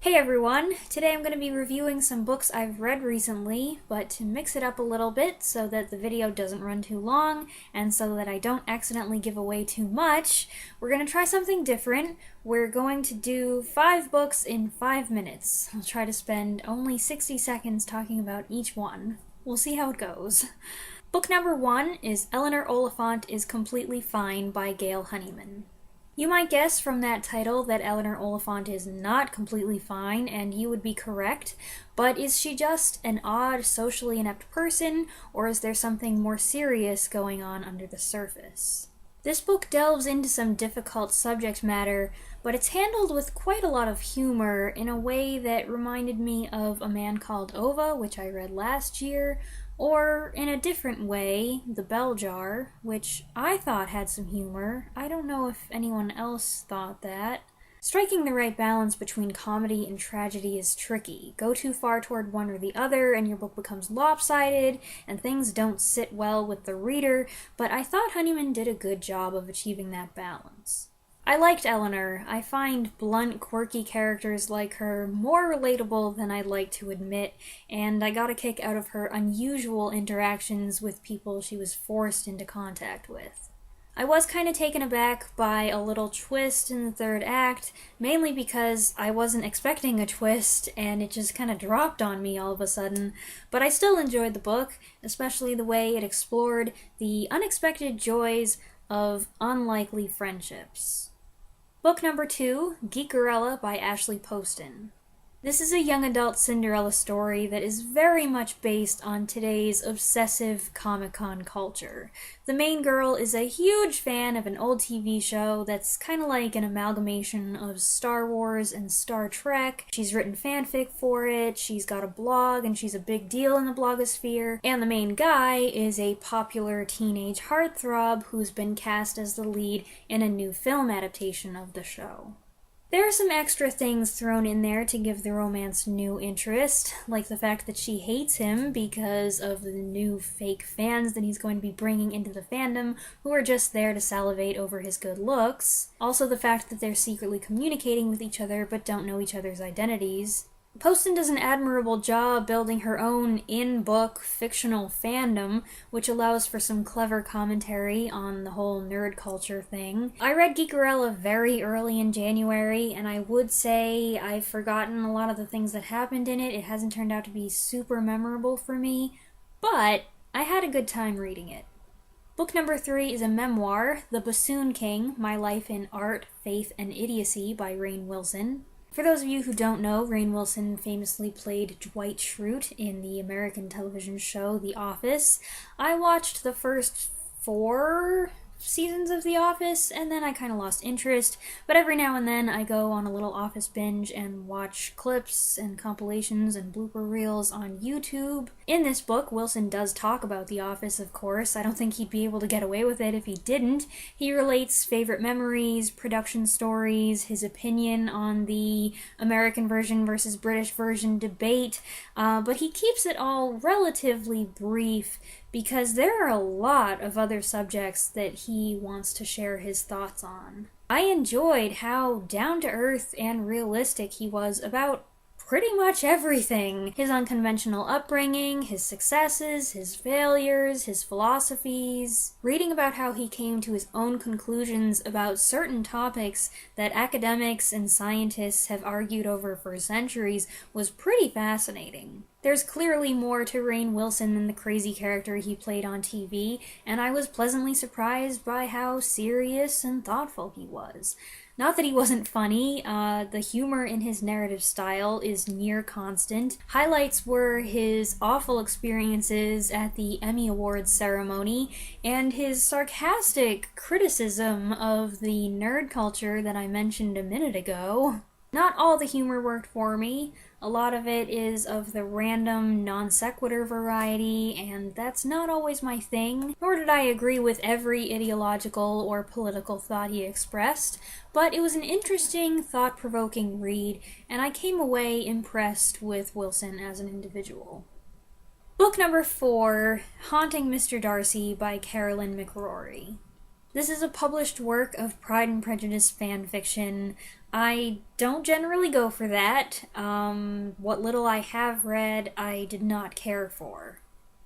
Hey everyone! Today I'm going to be reviewing some books I've read recently, but to mix it up a little bit so that the video doesn't run too long and so that I don't accidentally give away too much, we're going to try something different. We're going to do 5 books in 5 minutes. I'll try to spend only 60 seconds talking about each one. We'll see how it goes. Book number 1 is Eleanor Oliphant is Completely Fine by Gail Honeyman. You might guess from that title that Eleanor Oliphant is not completely fine, and you would be correct, but is she just an odd, socially inept person, or is there something more serious going on under the surface? This book delves into some difficult subject matter, but it's handled with quite a lot of humor in a way that reminded me of A Man Called Ova, which I read last year, or, in a different way, The Bell Jar, which I thought had some humor. I don't know if anyone else thought that. Striking the right balance between comedy and tragedy is tricky. Go too far toward one or the other, and your book becomes lopsided, and things don't sit well with the reader, but I thought Honeyman did a good job of achieving that balance. I liked Eleanor. I find blunt, quirky characters like her more relatable than I'd like to admit, and I got a kick out of her unusual interactions with people she was forced into contact with. I was kind of taken aback by a little twist in the third act, mainly because I wasn't expecting a twist and it just kind of dropped on me all of a sudden, but I still enjoyed the book, especially the way it explored the unexpected joys of unlikely friendships. Book number 2, Geekerella by Ashley Poston. This is a young adult Cinderella story that is very much based on today's obsessive Comic-Con culture. The main girl is a huge fan of an old TV show that's kind of like an amalgamation of Star Wars and Star Trek. She's written fanfic for it, she's got a blog, and she's a big deal in the blogosphere. And the main guy is a popular teenage heartthrob who's been cast as the lead in a new film adaptation of the show. There are some extra things thrown in there to give the romance new interest, like the fact that she hates him because of the new fake fans that he's going to be bringing into the fandom who are just there to salivate over his good looks. Also the fact that they're secretly communicating with each other but don't know each other's identities. Poston does an admirable job building her own in-book fictional fandom, which allows for some clever commentary on the whole nerd culture thing. I read Geekerella very early in January, and I would say I've forgotten a lot of the things that happened in it. It hasn't turned out to be super memorable for me, but I had a good time reading it. Book number 3 is a memoir, The Bassoon King, My Life in Art, Faith, and Idiocy by Rainn Wilson. For those of you who don't know, Rainn Wilson famously played Dwight Schrute in the American television show The Office. I watched the first 4 seasons of The Office, and then I kind of lost interest, but every now and then I go on a little Office binge and watch clips and compilations and blooper reels on YouTube. In this book, Wilson does talk about The Office, of course. I don't think he'd be able to get away with it if he didn't. He relates favorite memories, production stories, his opinion on the American version versus British version debate, but he keeps it all relatively brief because there are a lot of other subjects that he wants to share his thoughts on. I enjoyed how down-to-earth and realistic he was about pretty much everything. His unconventional upbringing, his successes, his failures, his philosophies. Reading about how he came to his own conclusions about certain topics that academics and scientists have argued over for centuries was pretty fascinating. There's clearly more to Rainn Wilson than the crazy character he played on TV, and I was pleasantly surprised by how serious and thoughtful he was. Not that he wasn't funny, the humor in his narrative style is near constant. Highlights were his awful experiences at the Emmy Awards ceremony, and his sarcastic criticism of the nerd culture that I mentioned a minute ago. Not all the humor worked for me. A lot of it is of the random non sequitur variety, and that's not always my thing, nor did I agree with every ideological or political thought he expressed, but it was an interesting, thought-provoking read, and I came away impressed with Wilson as an individual. Book number 4, Haunting Mr. Darcy by KaraLynne Mackrory. This is a published work of Pride and Prejudice fan fiction. I don't generally go for that. What little I have read, I did not care for.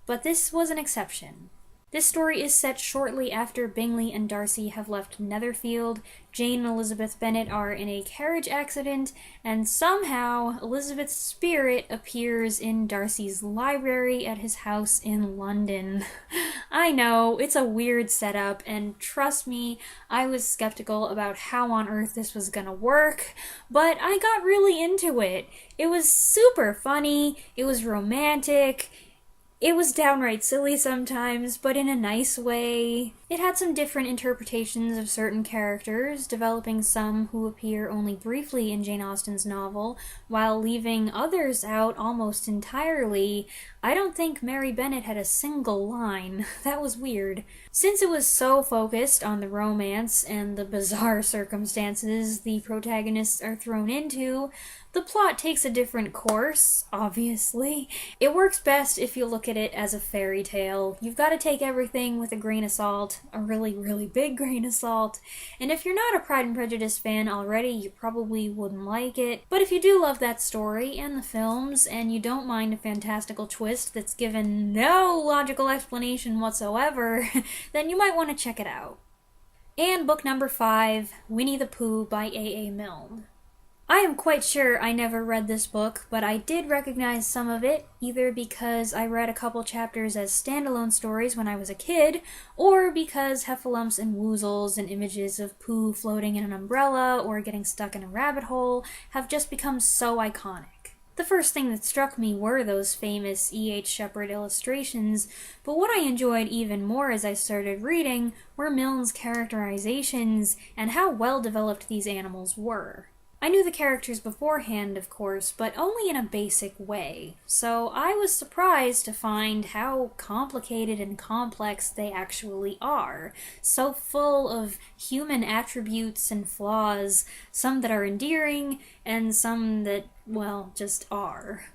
But this was an exception. This story is set shortly after Bingley and Darcy have left Netherfield. Jane and Elizabeth Bennet are in a carriage accident, and somehow Elizabeth's spirit appears in Darcy's library at his house in London. I know, it's a weird setup, and trust me, I was skeptical about how on earth this was gonna work, but I got really into it. It was super funny, it was romantic, it was downright silly sometimes, but in a nice way. It had some different interpretations of certain characters, developing some who appear only briefly in Jane Austen's novel, while leaving others out almost entirely. I don't think Mary Bennet had a single line. That was weird. Since it was so focused on the romance and the bizarre circumstances the protagonists are thrown into, the plot takes a different course, obviously. It works best if you look at it as a fairy tale. You've got to take everything with a grain of salt, a really, really big grain of salt. And if you're not a Pride and Prejudice fan already, you probably wouldn't like it. But if you do love that story and the films, and you don't mind a fantastical twist that's given no logical explanation whatsoever, then you might want to check it out. And book number 5, Winnie-the-Pooh by A.A. Milne. I am quite sure I never read this book, but I did recognize some of it, either because I read a couple chapters as standalone stories when I was a kid, or because heffalumps and woozles and images of Pooh floating in an umbrella or getting stuck in a rabbit hole have just become so iconic. The first thing that struck me were those famous E.H. Shepard illustrations, but what I enjoyed even more as I started reading were Milne's characterizations and how well developed these animals were. I knew the characters beforehand, of course, but only in a basic way, so I was surprised to find how complicated and complex they actually are, so full of human attributes and flaws, some that are endearing, and some that, well, just are.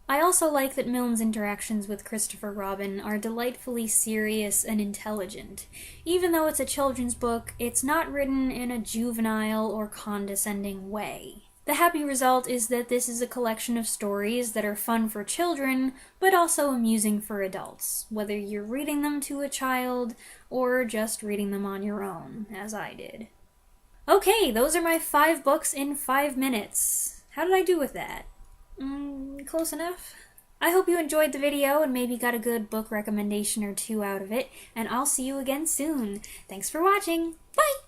I also like that Milne's interactions with Christopher Robin are delightfully serious and intelligent. Even though it's a children's book, it's not written in a juvenile or condescending way. The happy result is that this is a collection of stories that are fun for children, but also amusing for adults, whether you're reading them to a child or just reading them on your own, as I did. Okay, those are my 5 books in 5 minutes. How did I do with that? Close enough? I hope you enjoyed the video and maybe got a good book recommendation or 2 out of it, and I'll see you again soon. Thanks for watching. Bye!